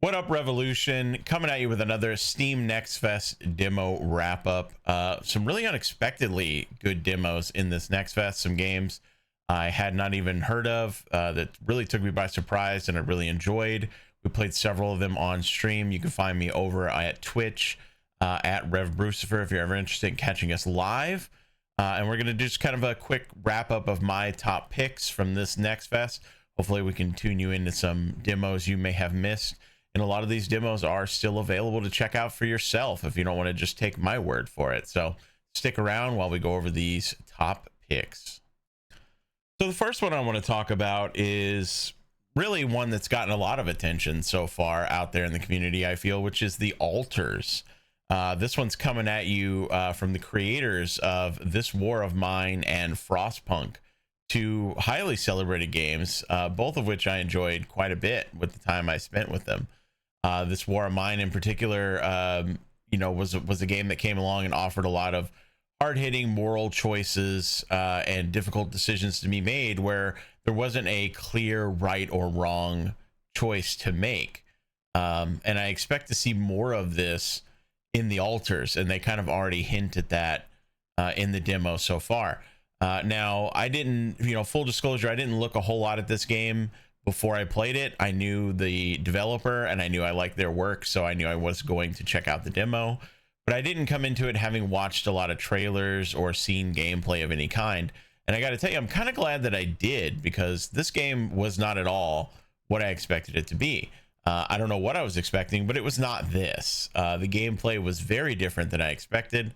What up, Revolution? Coming at you with another Steam Nextfest demo wrap up. Some really unexpectedly good demos in this Nextfest. Some games I had not even heard of that really took me by surprise and I really enjoyed. We played several of them on stream. You can find me over at Twitch at RevBrucifer if you're ever interested in catching us live. And we're going to do just kind of a quick wrap up of my top picks from this Nextfest. Hopefully we can tune you into some demos you may have missed. And a lot of these demos are still available to check out for yourself if you don't want to just take my word for it. So stick around while we go over these top picks. So the first one I want to talk about is really one that's gotten a lot of attention so far out there in the community, I feel, which is the Altars. This one's coming at you from the creators of This War of Mine and Frostpunk, two highly celebrated games, both of which I enjoyed quite a bit with the time I spent with them. This War of Mine in particular, was a game that came along and offered a lot of hard-hitting moral choices and difficult decisions to be made where there wasn't a clear right or wrong choice to make. And I expect to see more of this in the Altars, and they kind of already hint at that in the demo so far. Now, I didn't, full disclosure, I didn't look a whole lot at this game before I played it. I knew the developer and I knew I liked their work, so I knew I was going to check out the demo. But I didn't come into it having watched a lot of trailers or seen gameplay of any kind. And I got to tell you, I'm kind of glad that I did, because this game was not at all what I expected it to be. I don't know what I was expecting, but it was not this. The gameplay was very different than I expected.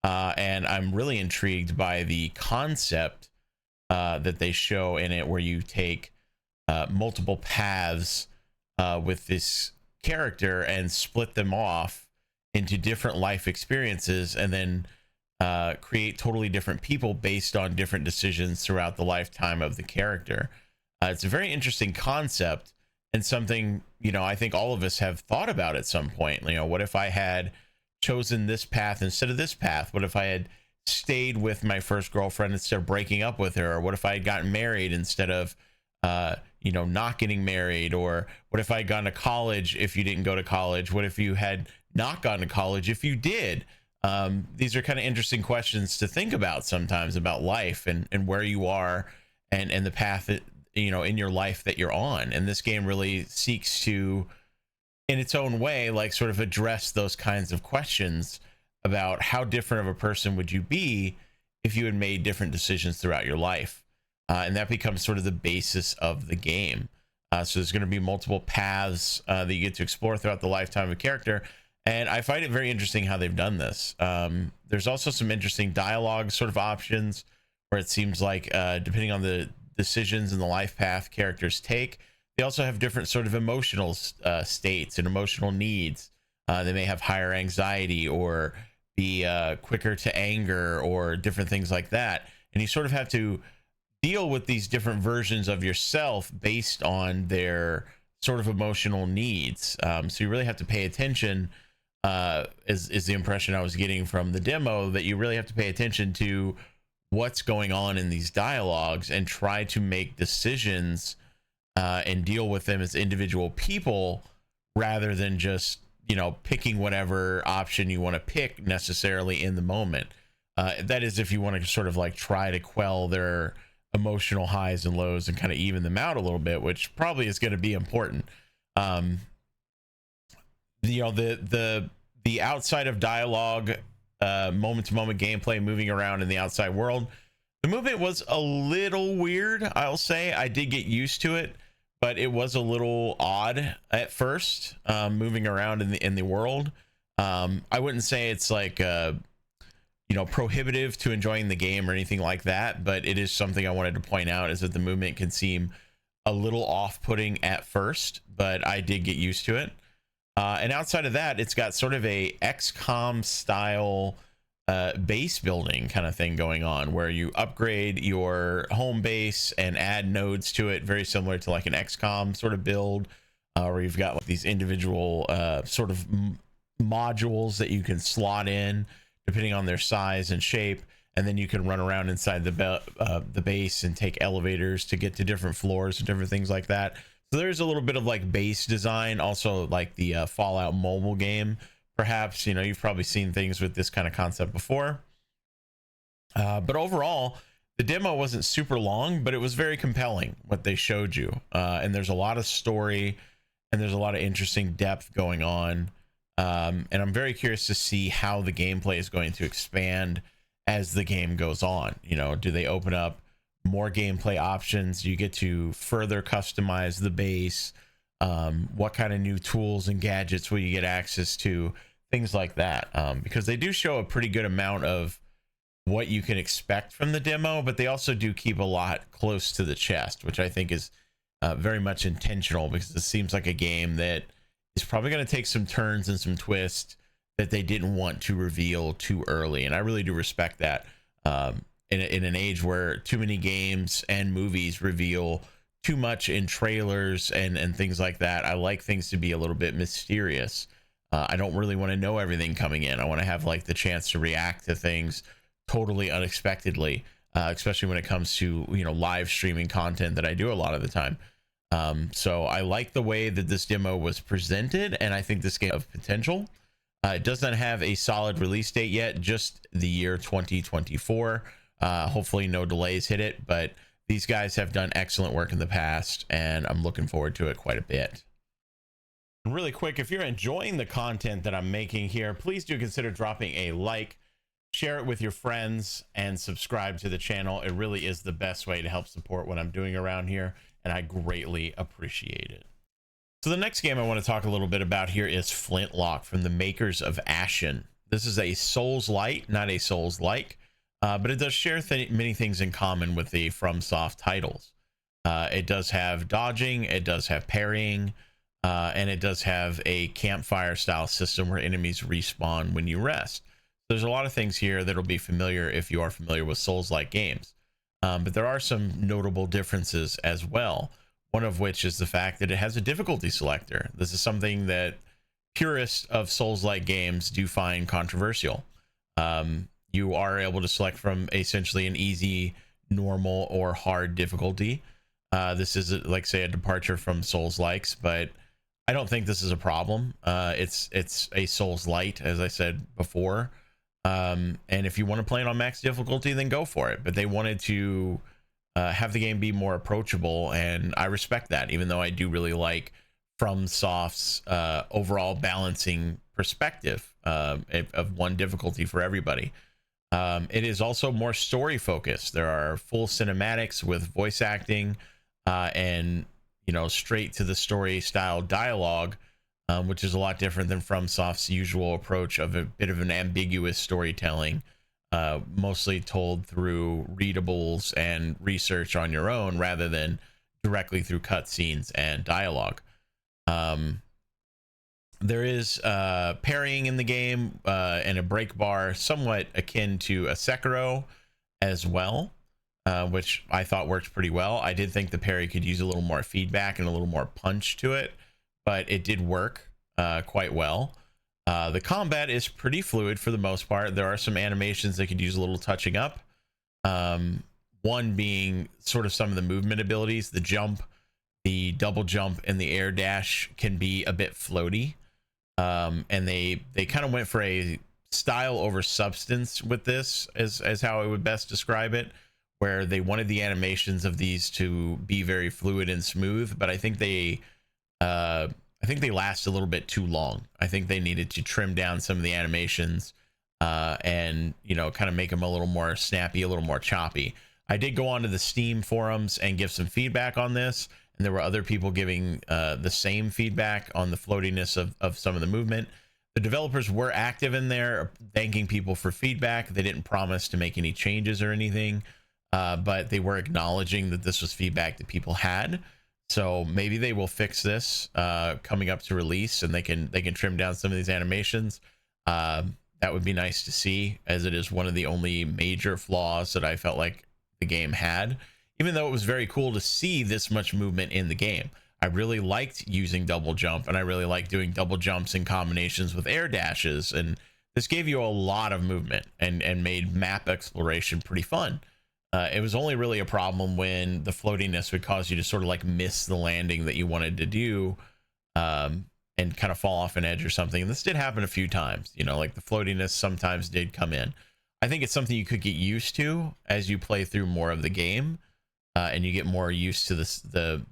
And I'm really intrigued by the concept that they show in it, where you take multiple paths with this character and split them off into different life experiences, and then create totally different people based on different decisions throughout the lifetime of the character. It's a very interesting concept, and something, I think all of us have thought about at some point. What if I had chosen this path instead of this path? What if I had stayed with my first girlfriend instead of breaking up with her? Or what if I had gotten married instead of not getting married? Or what if I had gone to college if you didn't go to college? What if you had not gone to college if you did? These are kind of interesting questions to think about sometimes, about life and where you are and the path that, in your life that you're on. And this game really seeks to, in its own way, like sort of address those kinds of questions about how different of a person would you be if you had made different decisions throughout your life. And that becomes sort of the basis of the game. So there's going to be multiple paths that you get to explore throughout the lifetime of a character. And I find it very interesting how they've done this. There's also some interesting dialogue sort of options where it seems like depending on the decisions and the life path characters take, they also have different sort of emotional states and emotional needs. They may have higher anxiety or be quicker to anger or different things like that. And you sort of have to deal with these different versions of yourself based on their sort of emotional needs. So you really have to pay attention, is the impression I was getting from the demo, that you really have to pay attention to what's going on in these dialogues and try to make decisions and deal with them as individual people, rather than just picking whatever option you want to pick necessarily in the moment. That is, if you want to sort of like try to quell their emotional highs and lows and kind of even them out a little bit, which probably is going to be important. The outside of dialogue, moment to moment gameplay, moving around in the outside world, the movement was a little weird. I'll say I did get used to it, but it was a little odd at first, moving around in the world. I wouldn't say it's like prohibitive to enjoying the game or anything like that, but it is something I wanted to point out, is that the movement can seem a little off-putting at first, but I did get used to it. And outside of that, it's got sort of a XCOM style base building kind of thing going on, where you upgrade your home base and add nodes to it, very similar to like an XCOM sort of build, where you've got like these individual sort of modules that you can slot in depending on their size and shape, and then you can run around inside the base and take elevators to get to different floors and different things like that. So there's a little bit of like base design, also like the Fallout mobile game. Perhaps, you know, you've probably seen things with this kind of concept before. But overall, the demo wasn't super long, but it was very compelling what they showed you. And there's a lot of story and there's a lot of interesting depth going on. And I'm very curious to see how the gameplay is going to expand as the game goes on. You know, do they open up more gameplay options? You get to further customize the base. What kind of new tools and gadgets will you get access to? Things like that. Because they do show a pretty good amount of what you can expect from the demo, but they also do keep a lot close to the chest, which I think is very much intentional, because it seems like a game that is probably going to take some turns and some twists that they didn't want to reveal too early. And I really do respect that. In an age where too many games and movies reveal too much in trailers and things like that, I like things to be a little bit mysterious. I don't really want to know everything coming in. I want to have like the chance to react to things totally unexpectedly, especially when it comes to, you know, live streaming content that I do a lot of the time. So I like the way that this demo was presented, and I think this game of potential. It does not have a solid release date yet, just the year 2024. Hopefully no delays hit it, but these guys have done excellent work in the past, and I'm looking forward to it quite a bit. Really quick, if you're enjoying the content that I'm making here, please do consider dropping a like, share it with your friends, and subscribe to the channel. It really is the best way to help support what I'm doing around here, and I greatly appreciate it. So the next game I want to talk a little bit about here is Flintlock, from the makers of Ashen. This is a Souls-light, not a Souls-like, but it does share many things in common with the FromSoft titles. It does have dodging, it does have parrying, and it does have a campfire style system where enemies respawn when you rest. There's a lot of things here that'll be familiar if you are familiar with Souls-like games, but there are some notable differences as well. One of which is the fact that it has a difficulty selector. This is something that purists of Souls-like games do find controversial. You are able to select from essentially an easy, normal, or hard difficulty. This is like, say, a departure from Souls-likes, but I don't think this is a problem. It's a Souls-light, as I said before. And if you want to play it on max difficulty, then go for it. But they wanted to have the game be more approachable, and I respect that, even though I do really like FromSoft's overall balancing perspective of one difficulty for everybody. It is also more story focused. There are full cinematics with voice acting and, you know, straight to the story style dialogue, which is a lot different than FromSoft's usual approach of a bit of an ambiguous storytelling, mostly told through readables and research on your own rather than directly through cutscenes and dialogue. There is parrying in the game and a break bar somewhat akin to a Sekiro as well, which I thought worked pretty well. I did think the parry could use a little more feedback and a little more punch to it, but it did work quite well. The combat is pretty fluid for the most part. There are some animations that could use a little touching up. One being sort of some of the movement abilities. The jump, the double jump, and the air dash can be a bit floaty. And they kind of went for a style over substance with this, as how I would best describe it, where they wanted the animations of these to be very fluid and smooth, but I think they last a little bit too long. I think they needed to trim down some of the animations and, you know, kind of make them a little more snappy, a little more choppy. I did go onto the Steam forums and give some feedback on this, and there were other people giving the same feedback on the floatiness of some of the movement. The developers were active in there, thanking people for feedback. They didn't promise to make any changes or anything, but they were acknowledging that this was feedback that people had. So maybe they will fix this coming up to release, and they can trim down some of these animations. That would be nice to see, as it is one of the only major flaws that I felt like the game had, even though it was very cool to see this much movement in the game. I really liked using double jump, and I really liked doing double jumps in combinations with air dashes, and this gave you a lot of movement and made map exploration pretty fun. It was only really a problem when the floatiness would cause you to sort of like miss the landing that you wanted to do, and kind of fall off an edge or something. And this did happen a few times, you know, like the floatiness sometimes did come in. I think it's something you could get used to as you play through more of the game, and you get more used to this, the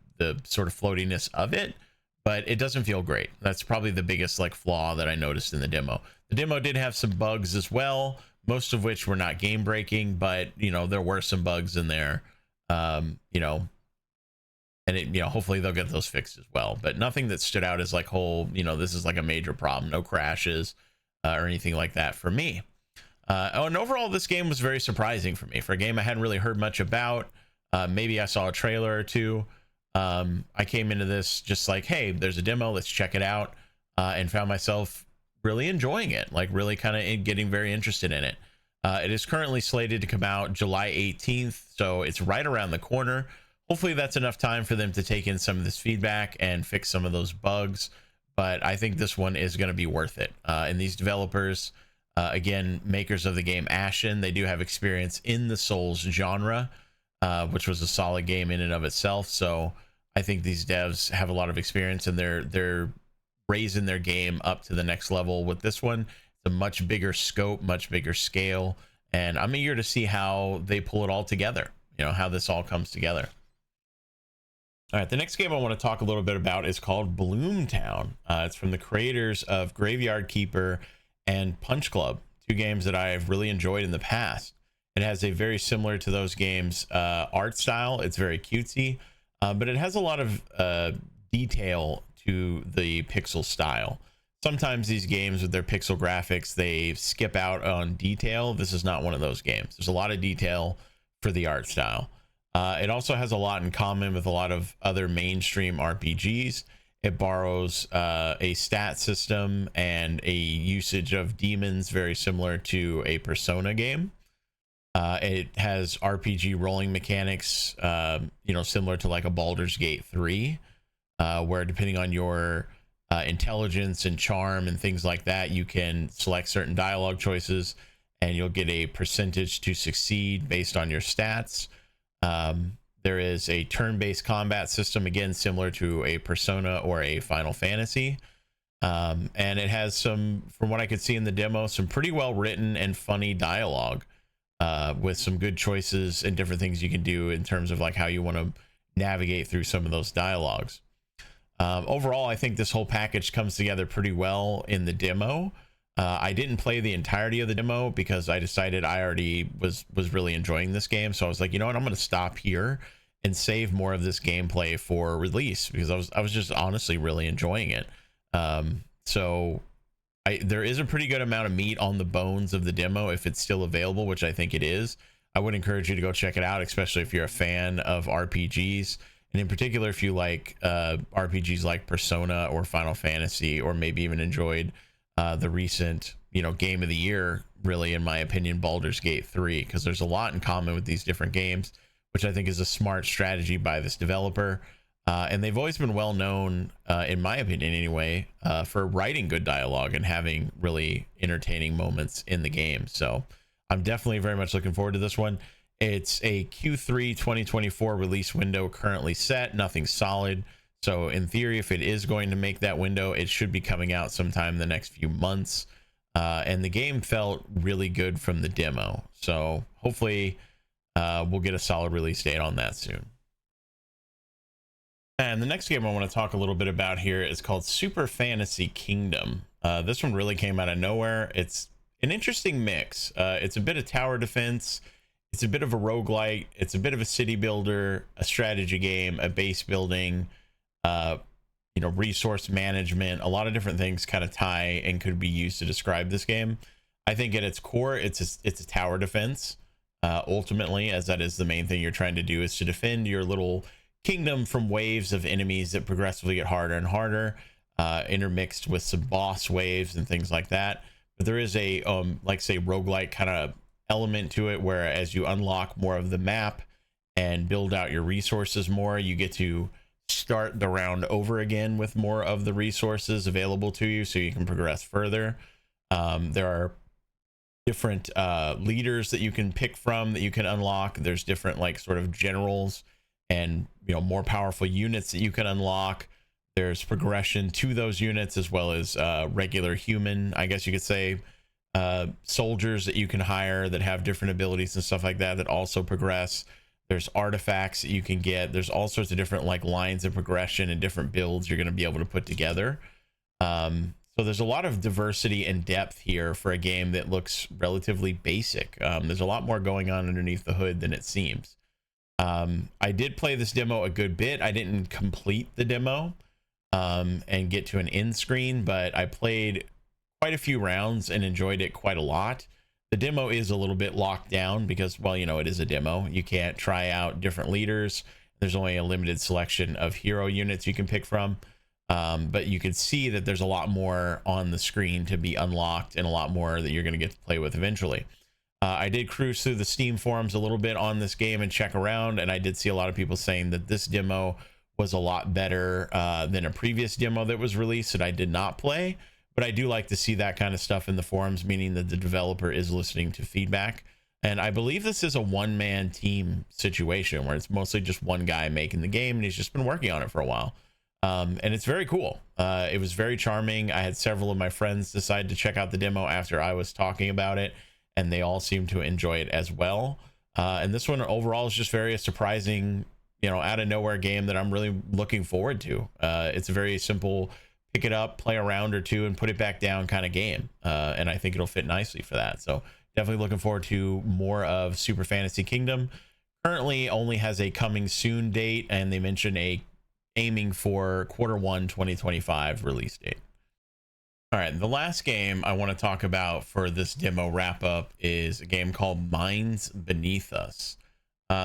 sort of floatiness of it, but it doesn't feel great. That's probably the biggest like flaw that I noticed in the demo. The demo did have some bugs as well, most of which were not game breaking, but you know, there were some bugs in there, you know, and it, you know, hopefully they'll get those fixed as well, but nothing that stood out as like whole, you know, this is like a major problem. No crashes or anything like that for me. And overall, this game was very surprising for me. For a game I hadn't really heard much about, maybe I saw a trailer or two. I came into this just like, hey, there's a demo, let's check it out, and found myself really enjoying it, like really kind of getting very interested in it. It is currently slated to come out July 18th, so it's right around the corner. Hopefully that's enough time for them to take in some of this feedback and fix some of those bugs, but I think this one is going to be worth it. And these developers, again, makers of the game Ashen, they do have experience in the Souls genre, which was a solid game in and of itself. So I think these devs have a lot of experience, and they're raising their game up to the next level with this one. It's a much bigger scope, much bigger scale, and I'm eager to see how they pull it all together, you know, how this all comes together. All right, the next game I want to talk a little bit about is called Bloomtown. It's from the creators of Graveyard Keeper and Punch Club, two games that I've really enjoyed in the past. It has a very similar to those games art style. It's very cutesy, but it has a lot of detail to the pixel style. Sometimes these games with their pixel graphics, they skip out on detail. This is not one of those games. There's a lot of detail for the art style. It also has a lot in common with a lot of other mainstream RPGs. It borrows a stat system and a usage of demons very similar to a Persona game. It has RPG rolling mechanics, you know, similar to like a Baldur's Gate 3, where depending on your intelligence and charm and things like that, you can select certain dialogue choices and you'll get a percentage to succeed based on your stats. There is a turn-based combat system, again similar to a Persona or a Final Fantasy, and it has some, from what I could see in the demo, some pretty well written and funny dialogue, with some good choices and different things you can do in terms of like how you want to navigate through some of those dialogues. Overall, I think this whole package comes together pretty well in the demo. I didn't play the entirety of the demo because I decided I already was really enjoying this game. So I was like, you know what, I'm going to stop here and save more of this gameplay for release, because I was just honestly really enjoying it. So there is a pretty good amount of meat on the bones of the demo if it's still available, which I think it is. I would encourage you to go check it out, especially if you're a fan of RPGs. And in particular, if you like RPGs like Persona or Final Fantasy, or maybe even enjoyed the recent, you know, game of the year, really, in my opinion, Baldur's Gate 3, because there's a lot in common with these different games, which I think is a smart strategy by this developer. And they've always been well known, in my opinion anyway, for writing good dialogue and having really entertaining moments in the game. So I'm definitely very much looking forward to this one. It's a Q3 2024 release window currently set, nothing solid. So in theory, if it is going to make that window, it should be coming out sometime in the next few months. And the game felt really good from the demo. So hopefully we'll get a solid release date on that soon. And the next game I want to talk a little bit about here is called Super Fantasy Kingdom. This one really came out of nowhere. It's an interesting mix. It's a bit of tower defense. It's a bit of a roguelite. It's a bit of a city builder, a strategy game, a base building, you know, resource management. A lot of different things kind of tie and could be used to describe this game. I think at its core, it's a tower defense. Ultimately, as that is the main thing you're trying to do, is to defend your little kingdom from waves of enemies that progressively get harder and harder, intermixed with some boss waves and things like that. But there is a like say roguelike kind of element to it, where as you unlock more of the map and build out your resources more, you get to start the round over again with more of the resources available to you, so you can progress further. There are different leaders that you can pick from, that you can unlock. There's different like sort of generals and, you know, more powerful units that you can unlock. There's progression to those units, as well as regular human, I guess you could say, soldiers that you can hire that have different abilities and stuff like that, that also progress. There's artifacts that you can get. There's all sorts of different like lines of progression and different builds you're going to be able to put together. So there's a lot of diversity and depth here for a game that looks relatively basic. There's a lot more going on underneath the hood than it seems. I did play this demo a good bit. I didn't complete the demo and get to an end screen, but I played quite a few rounds and enjoyed it quite a lot. The demo is a little bit locked down because, well, you know, it is a demo. You can't try out different leaders. There's only a limited selection of hero units you can pick from. But you can see that there's a lot more on the screen to be unlocked and a lot more that you're going to get to play with eventually. I did cruise through the Steam forums a little bit on this game and check around, and I did see a lot of people saying that this demo was a lot better than a previous demo that was released that I did not play. But I do like to see that kind of stuff in the forums, meaning that the developer is listening to feedback. And I believe this is a one-man team situation where it's mostly just one guy making the game, and he's just been working on it for a while. And it's very cool. It was very charming. I had several of my friends decide to check out the demo after I was talking about it, and they all seemed to enjoy it as well. And this one overall is just very surprising, you know, out of nowhere game that I'm really looking forward to. It's a very simple pick it up, play a round or two, and put it back down kind of game. And I think it'll fit nicely for that. So definitely looking forward to more of Super Fantasy Kingdom. Currently only has a coming soon date, and they mentioned aiming for Q1 2025 release date. All right, the last game I want to talk about for this demo wrap up is a game called Minds Beneath Us.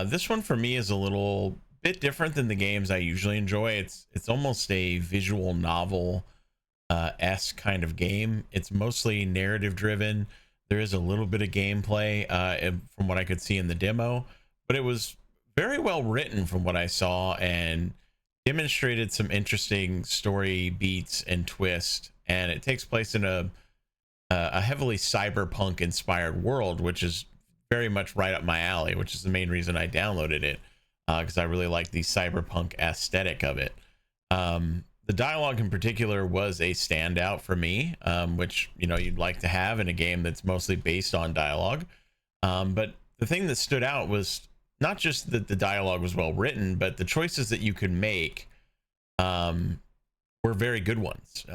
This one for me is a little bit different than the games I usually enjoy. It's almost a visual novel esque kind of game. It's mostly narrative driven. There is a little bit of gameplay from what I could see in the demo, but it was very well written from what I saw and demonstrated some interesting story beats and twists. And it takes place in a heavily cyberpunk inspired world, which is very much right up my alley, which is the main reason I downloaded it, because I really like the cyberpunk aesthetic of it. The dialogue in particular was a standout for me, which, you know, you'd like to have in a game that's mostly based on dialogue. But the thing that stood out was not just that the dialogue was well written, but the choices that you could make were very good ones.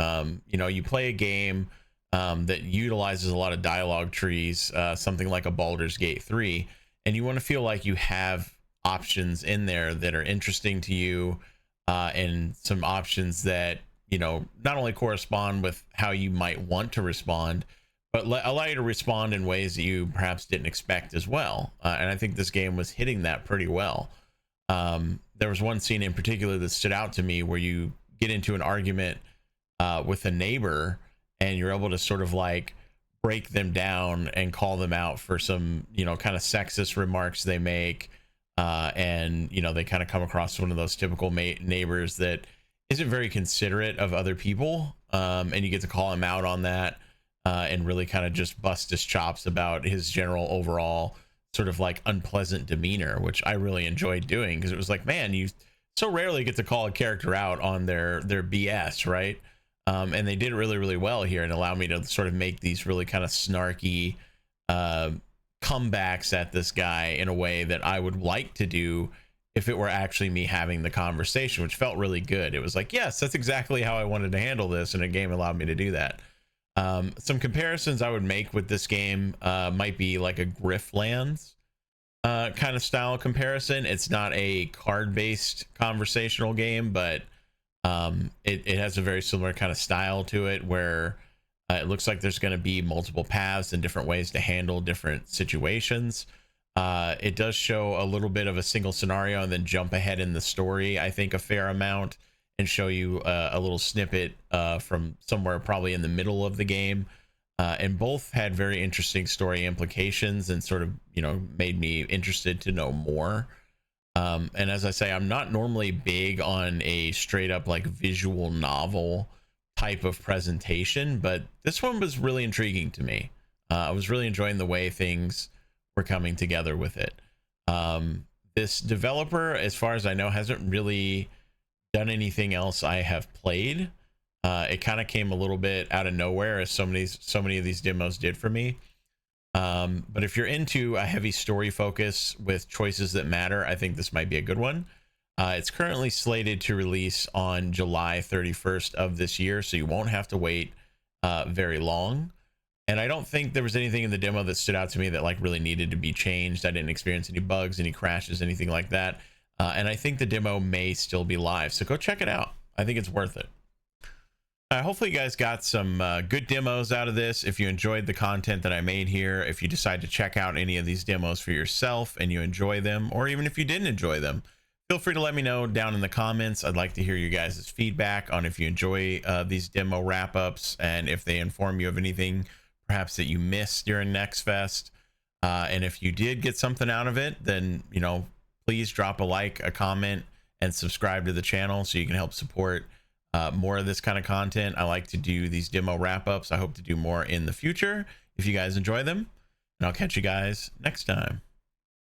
You know, you play a game that utilizes a lot of dialogue trees, something like a Baldur's Gate 3, and you want to feel like you have options in there that are interesting to you, and some options that, you know, not only correspond with how you might want to respond, but allow you to respond in ways that you perhaps didn't expect as well. And I think this game was hitting that pretty well. There was one scene in particular that stood out to me where you get into an argument with a neighbor, and you're able to sort of like break them down and call them out for some, you know, kind of sexist remarks they make. And, you know, they kind of come across one of those typical neighbors that isn't very considerate of other people. And you get to call him out on that, and really kind of just bust his chops about his general overall sort of like unpleasant demeanor, which I really enjoyed doing, because it was like, man, you so rarely get to call a character out on their BS, right? And they did really, really well here and allow me to sort of make these really kind of snarky comebacks at this guy in a way that I would like to do if it were actually me having the conversation, which felt really good. It was like, yes, that's exactly how I wanted to handle this, and a game allowed me to do that. Some comparisons I would make with this game might be like a Grifflands kind of style comparison. It's not a card-based conversational game, but it has a very similar kind of style to it, where it looks like there's going to be multiple paths and different ways to handle different situations. It does show a little bit of a single scenario and then jump ahead in the story, I think, a fair amount, and show you a little snippet from somewhere probably in the middle of the game. And both had very interesting story implications and sort of, you know, made me interested to know more. And as I say, I'm not normally big on a straight up like visual novel type of presentation, but this one was really intriguing to me. I was really enjoying the way things were coming together with it. This developer, as far as I know, hasn't really done anything else I have played. It kind of came a little bit out of nowhere, as so many of these demos did for me. But if you're into a heavy story focus with choices that matter, I think this might be a good one. It's currently slated to release on July 31st of this year, so you won't have to wait very long. And I don't think there was anything in the demo that stood out to me that like really needed to be changed. I didn't experience any bugs, any crashes, anything like that. And I think the demo may still be live, so go check it out. I think it's worth it. Hopefully you guys got some good demos out of this. If you enjoyed the content that I made here, if you decide to check out any of these demos for yourself and you enjoy them, or even if you didn't enjoy them, feel free to let me know down in the comments. I'd like to hear you guys' feedback on if you enjoy these demo wrap-ups and if they inform you of anything perhaps that you missed during Nextfest. And if you did get something out of it, then, you know, please drop a like, a comment, and subscribe to the channel so you can help support more of this kind of content. I like to do these demo wrap-ups. I hope to do more in the future if you guys enjoy them, and I'll catch you guys next time.